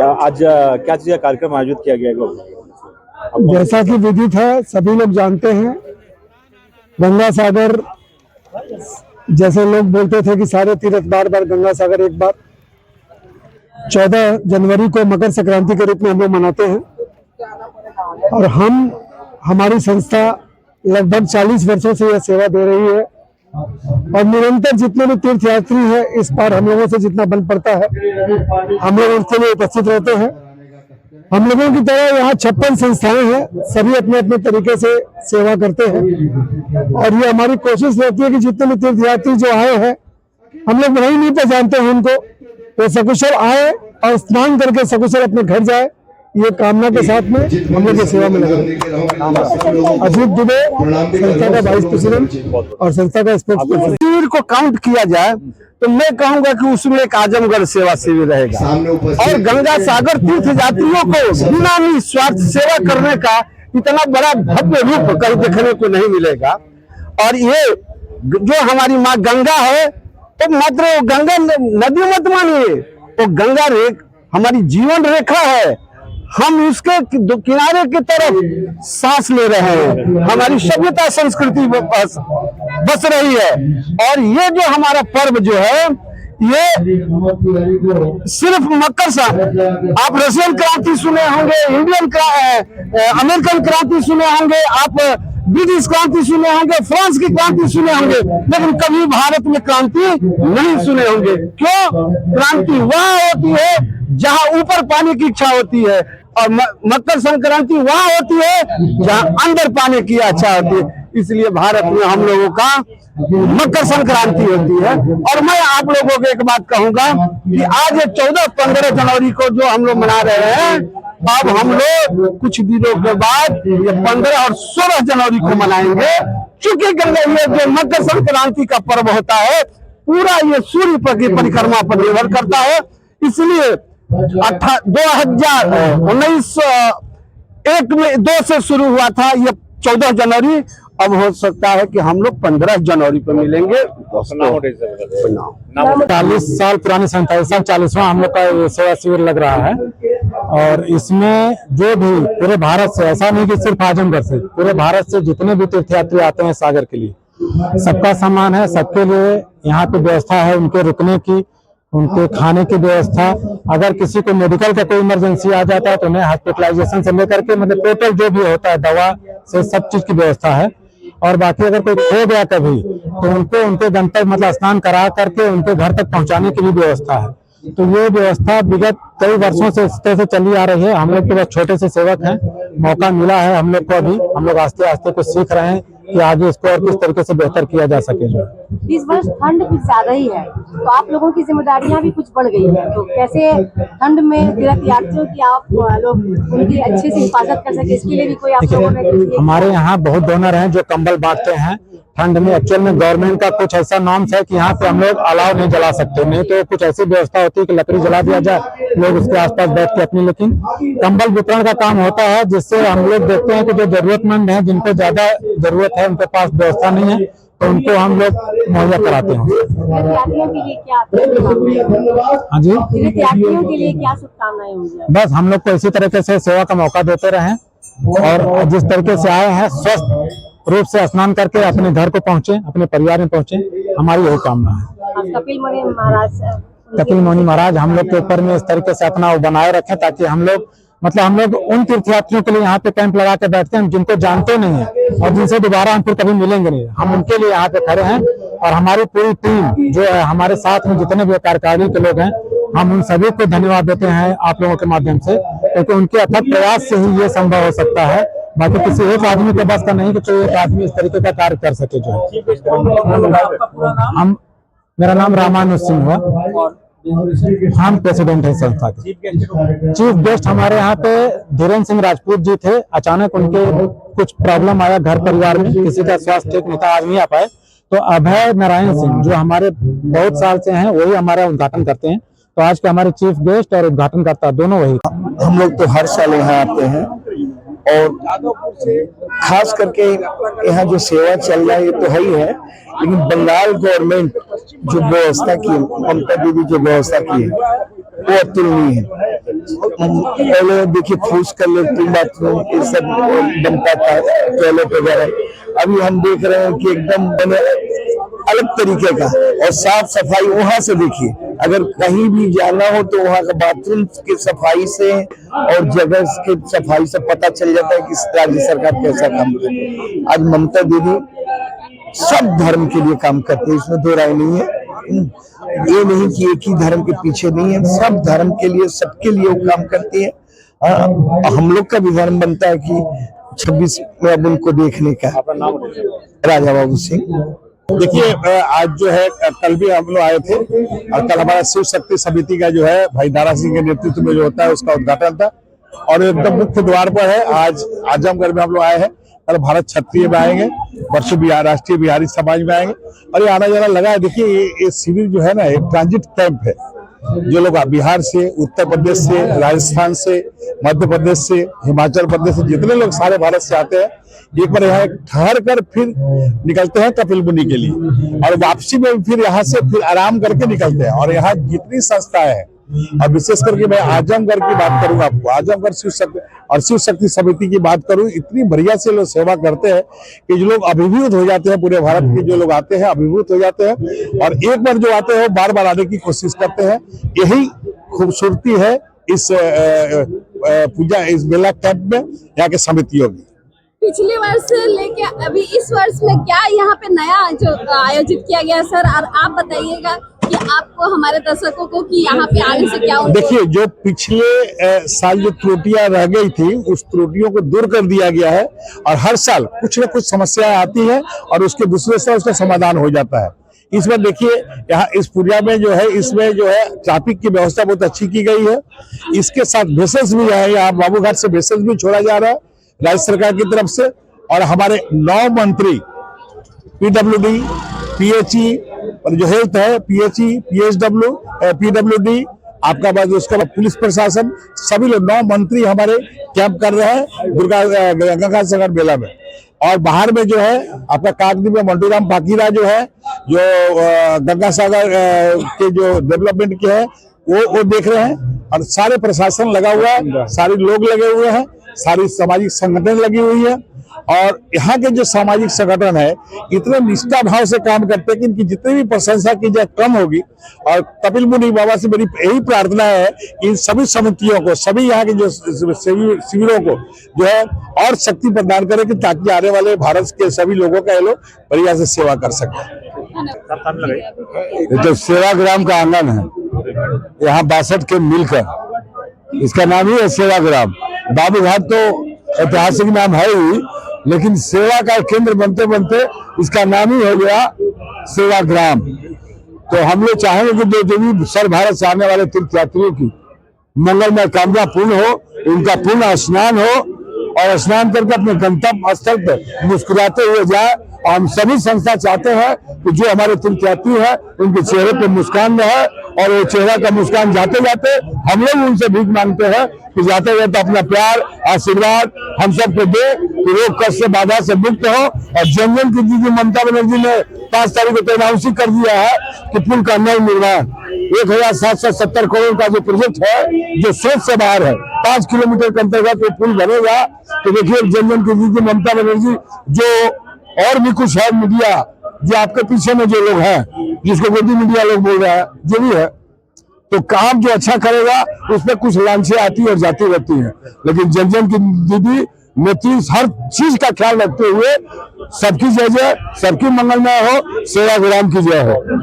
क्या आज क्या चीज का कार्यक्रम आयोजित किया गया? जैसा कि विदित है, सभी लोग जानते हैं, गंगा सागर, जैसे लोग बोलते थे कि सारे तीर्थ बार बार गंगा सागर एक बार, 14 जनवरी को मकर संक्रांति के रूप में हम लोग मनाते हैं। और हमारी संस्था लगभग 40 वर्षों से यह सेवा दे रही है और निरंतर जितने भी तीर्थयात्री हैं, इस पार हम लोगों से जितना बन पड़ता है हम लोग उसके लिए उपस्थित रहते हैं। हम लोगों की तरह यहाँ 56 संस्थाएं हैं, सभी अपने अपने तरीके से सेवा करते हैं और ये हमारी कोशिश रहती है कि जितने भी तीर्थयात्री जो आए हैं, हम लोग नहीं पहचानते हैं उनको, तो सकुशल आए और स्नान करके सकुशल अपने घर जाए, ये कामना के साथ में हम लोग की सेवा में लगे। अजीत दुबे, संस्था का वाइस प्रेसिडेंट और संस्था का स्पोर्ट्स पर्सन। शिविर को काउंट किया जाए तो मैं कहूंगा कि उसमें एक आजमगढ़ सेवा शिविर रहेगा और गंगा सागर तीर्थ यात्रियों को बिना निस्वार्थ सेवा करने का इतना बड़ा भव्य रूप कहीं देखने को नहीं मिलेगा। और ये जो हमारी माँ गंगा है, तो मात्र गंगा नदी मत मानिए, तो गंगा हमारी जीवन रेखा है। हम उसके किनारे की तरफ सांस ले रहे हैं, हमारी सभ्यता संस्कृति बस रही है। और ये जो हमारा पर्व जो है, ये सिर्फ मकर संक्रांति, आप रशियन क्रांति सुने होंगे, अमेरिकन क्रांति सुने होंगे, आप ब्रिटिश क्रांति सुने होंगे, फ्रांस की क्रांति सुने होंगे, लेकिन कभी भारत में क्रांति नहीं सुने होंगे। क्यों? क्रांति वहां होती है जहां ऊपर पाने की इच्छा होती है, और मकर संक्रांति वहां होती है जहां अंदर पाने की इच्छा होती है। इसलिए भारत में हम लोगों का मकर संक्रांति होती है। और मैं आप लोगों को एक बात कहूंगा कि आज 14-15 जनवरी को जो हम लोग मना रहे हैं, अब हम लोग कुछ दिनों के बाद ये 15 और 16 जनवरी को मनाएंगे। चूंकि गंगा ये जो मकर संक्रांति का पर्व होता है, पूरा ये सूर्य की परिक्रमा पर निर्भर करता है। इसलिए 1901 में 2 से शुरू हुआ था, ये 14 जनवरी, अब हो सकता है कि हम लोग 15 जनवरी पर मिलेंगे। 40 साल पुरानी संस्था, इस साल 40वां हम लोग का सेवा शिविर लग रहा है। और इसमें जो भी पूरे भारत से, ऐसा नहीं कि सिर्फ आजमगढ़ से, पूरे भारत से जितने भी तीर्थयात्री आते हैं सागर के लिए, सबका सामान है, सबके लिए यहाँ पे व्यवस्था है, उनके रुकने की, उनके खाने की व्यवस्था। अगर किसी को मेडिकल का कोई इमरजेंसी आ जाता है तो उन्हें हॉस्पिटलाइजेशन से लेकर के मतलब टोटल जो भी होता है, दवा से सब चीज की व्यवस्था है। और बाकी अगर कोई खो गया कभी, तो उनको उनके गंतव्य मतलब स्नान करा करके उनके घर तक पहुंचाने की भी व्यवस्था है। तो ये व्यवस्था विगत कई वर्षों से इस तरह से चली आ रही है। हम लोग तो बस छोटे से सेवक हैं, मौका मिला है हम लोग को, अभी हम लोग आस्ते आस्ते कुछ सीख रहे हैं कि आगे इसको और किस तरीके से बेहतर किया जा सके। जो इस वर्ष ठंड कुछ ज्यादा ही है, तो आप लोगों की जिम्मेदारियां भी कुछ बढ़ गई है, तो कैसे ठंड में तीर्थयात्रियों की आप लोग उनकी अच्छे से हिफाजत कर सके, इसके लिए भी कोई आप लोगों ने? हमारे यहाँ बहुत डोनर हैं जो कंबल बांटते हैं ठंड में। एक्चुअल में गवर्नमेंट का कुछ ऐसा नॉर्म्स है कि यहाँ पे हम लोग अलाव नहीं जला सकते, नहीं तो कुछ ऐसी व्यवस्था होती है कि लकड़ी जला दिया जाए, लोग उसके आसपास बैठ के अपनी। लेकिन कंबल वितरण का काम होता है, जिससे हम लोग देखते हैं कि जो जरूरतमंद हैं, जिनको ज्यादा जरूरत है, उनके पास व्यवस्था नहीं है, तो उनको हम लोग मुहैया कराते हैं। तीर्थयात्रियों के लिए क्या? हाँ जी, तीर्थयात्रियों के लिए क्या शुभकामनाएं होंगी? बस हम लोग को इसी तरीके से सेवा का मौका देते रहें और जिस तरीके से आए हैं स्वस्थ रूप से स्नान करके अपने घर को पहुंचे, अपने परिवार में पहुंचे, हमारी यही कामना है। कपिल मुनि महाराज हम लोग के ऊपर में इस तरीके से अपना बनाए रखें, ताकि हम लोग उन तीर्थयात्रियों के लिए यहाँ पे कैंप लगा के बैठते हैं जिनको जानते नहीं है और जिनसे दोबारा हम फिर कभी मिलेंगे नहीं, हम उनके लिए यहाँ पे खड़े हैं। और हमारी पूरी टीम जो है, हमारे साथ में जितने भी कार्यकारिणी के लोग हैं, हम उन सभी को धन्यवाद देते हैं आप लोगों के माध्यम से, क्योंकि उनके अथक प्रयास से ही ये संभव हो सकता है। बाकी किसी एक आदमी के बस का नहीं कि कोई एक आदमी इस तरीके का कार्य कर सके। जो हम, मेरा नाम रामानुज सिंह हुआ, हम प्रेसिडेंट है संस्था के। चीफ गेस्ट हमारे यहाँ पे धीरेन्द्र सिंह राजपूत जी थे। अचानक उनके कुछ प्रॉब्लम आया घर परिवार में, किसी का स्वास्थ्य ठीक नहीं था, आज नहीं आ पाए, तो अभय नारायण सिंह जो हमारे बहुत साल से हैं, वही हमारा उद्घाटन करते हैं। तो आज के हमारे चीफ गेस्ट और उद्घाटनकर्ता दोनों वही। हम लोग तो हर साल यहाँ आते हैं और खास करके यहाँ जो सेवा चल रहा है ये तो है ही है, लेकिन बंगाल गवर्नमेंट जो व्यवस्था की, ममता दीदी जो व्यवस्था की है वो अतुलनीय है। पहले देखिए फूस का लेटरिन बाथरूम ये सब बनता था, टॉयलेट वगैरह। अभी हम देख रहे हैं कि एकदम बने अलग तरीके का, और साफ सफाई वहां से देखिए, अगर कहीं भी जाना हो तो वहां का बाथरूम की सफाई से और जगह की सफाई से पता चल जाता है कि राज्य सरकार कैसा काम कर रही है। आज ममता दीदी सब धर्म के लिए काम करते हैं, इसमें दो राय नहीं है। ये नहीं कि एक ही धर्म के पीछे नहीं है, सब धर्म के लिए, सबके लिए वो काम करती है। हम लोग का भी धर्म बनता है कि 26 में अब उनको देखने का। राजा बाबू सिंह। देखिए आज जो है, कल भी हम लोग आए थे और कल हमारा शिव शक्ति समिति का जो है भाई दारा सिंह के नेतृत्व में जो होता है उसका उद्घाटन था, और एकदम मुख्य द्वार पर है। आज आजमगढ़ में हम लोग आए हैं, कल भारत क्षत्रिय में आएंगे, वर्ष बिहार राष्ट्रीय बिहारी समाज में आएंगे, और ये आना जाना लगा है। देखिए ये शिविर जो है ना, एक ट्रांजिट कैंप है। जो लोग बिहार से, उत्तर प्रदेश से, राजस्थान से, मध्य प्रदेश से, हिमाचल प्रदेश से, जितने लोग सारे भारत से आते हैं, एक बार यहाँ ठहर कर फिर निकलते हैं कपिल मुनि के लिए, और वापसी में फिर यहाँ से फिर आराम करके निकलते हैं। और यहाँ जितनी संस्थाएं हैं, और विशेष करके मैं आजमगढ़ की बात करूंगा आपको, आजमगढ़ शिव शक्ति और शिव शक्ति समिति की बात करूं, इतनी बढ़िया से लोग सेवा करते हैं कि जो लोग अभिभूत हो जाते हैं। पूरे भारत के जो लोग आते हैं अभिभूत हो जाते हैं, और एक बार जो आते हैं वो बार बार आने की कोशिश करते हैं। यही खूबसूरती है इस पूजा, इस मेला कैंप में यहाँ के समितियों की। पिछले वर्ष से लेके अभी इस वर्ष में क्या यहाँ पे नया जो आयोजित किया गया सर, और आप बताइएगा कि आपको, हमारे दर्शकों को, कि यहाँ पे आने से क्या उनको... देखिए, जो पिछले साल जो त्रुटियां रह गई थी, उस त्रुटियों को दूर कर दिया गया है, और हर साल कुछ न कुछ समस्याएं आती है और उसके दूसरे साल उसका समाधान हो जाता है। इस बार देखिए यहाँ इस पूजा में जो है, इसमें जो है ट्रैफिक की व्यवस्था बहुत अच्छी की गई है। इसके साथ वेसल्स भी है, यहाँ बाबू घाट से वेसल्स भी छोड़ा जा रहा है राज्य सरकार की तरफ से, और हमारे 9 मंत्री PWD, PHE और जो हेल्थ है, PHE, PHW, PWD, आपका बाद उसका पुलिस प्रशासन, सभी लोग 9 मंत्री हमारे कैंप कर रहे हैं गंगा सागर मेला में। और बाहर में जो है आपका काकद्वीप में मंटूराम पाकीरा जो है, जो गंगा सागर के जो डेवलपमेंट के है वो देख रहे हैं, और सारे प्रशासन लगा हुआ है, सारे लोग लगे हुए हैं, सारी सामाजिक संगठन लगी हुई है। और यहाँ के जो सामाजिक संगठन है इतने निष्ठा भाव से काम करते हैं कि इनकी जितनी भी प्रशंसा की जाए कम होगी। और कपिल मुनि बाबा से मेरी यही प्रार्थना है कि इन सभी समितियों को, सभी यहाँ के जो शिविरों को जो है और शक्ति प्रदान करें, कि ताकि आने वाले भारत के सभी लोगों का ये लोग बढ़िया से सेवा कर सकें। तो सेवाग्राम का आंगन है यहाँ 62 के मिलकर, इसका नाम ही है सेवाग्राम। बाबू घाट तो ऐतिहासिक नाम है ही, लेकिन सेवा का केंद्र बनते बनते इसका नाम ही हो गया सेवाग्राम। तो हम लोग चाहेंगे कि जो भी सर भारत से आने वाले तीर्थयात्रियों की मंगलमय कामना पूर्ण हो, उनका पूर्ण स्नान हो, और स्नान करके अपने गंतव्य स्थल पर मुस्कुराते हुए जाए। और हम सभी संस्था चाहते हैं कि जो हमारे तीर्थयात्री हैं उनके चेहरे पे मुस्कान रहे, और वो चेहरा का मुस्कान जाते जाते हम लोग उनसे भीख मांगते हैं कि जाते जाते अपना प्यार आशीर्वाद हम सबको दे, कि रोग कष्ट से बाधा से मुक्त हो। और जन जन की दीदी ममता बनर्जी ने 5 तारीख को अनाउंस कर दिया है कि पुल का नव निर्माण 1770 करोड़ का जो प्रोजेक्ट है, जो सोच से बाहर है, 5 किलोमीटर के अंतर्गत वो पुल बनेगा। तो देखिए जन जन की दीदी ममता बनर्जी, जो और भी कुछ है मीडिया जो आपके पीछे में जो लोग हैं, जिसको गोदी मीडिया लोग बोल रहा है, जो भी है, तो काम जो अच्छा करेगा उसमें कुछ लांछें आती और जाती रहती हैं, लेकिन जन जन की दीदी नेत्री हर चीज का ख्याल रखते हुए सबकी जय जय, सबकी मंगलमय हो, सेवाग्राम की जय हो।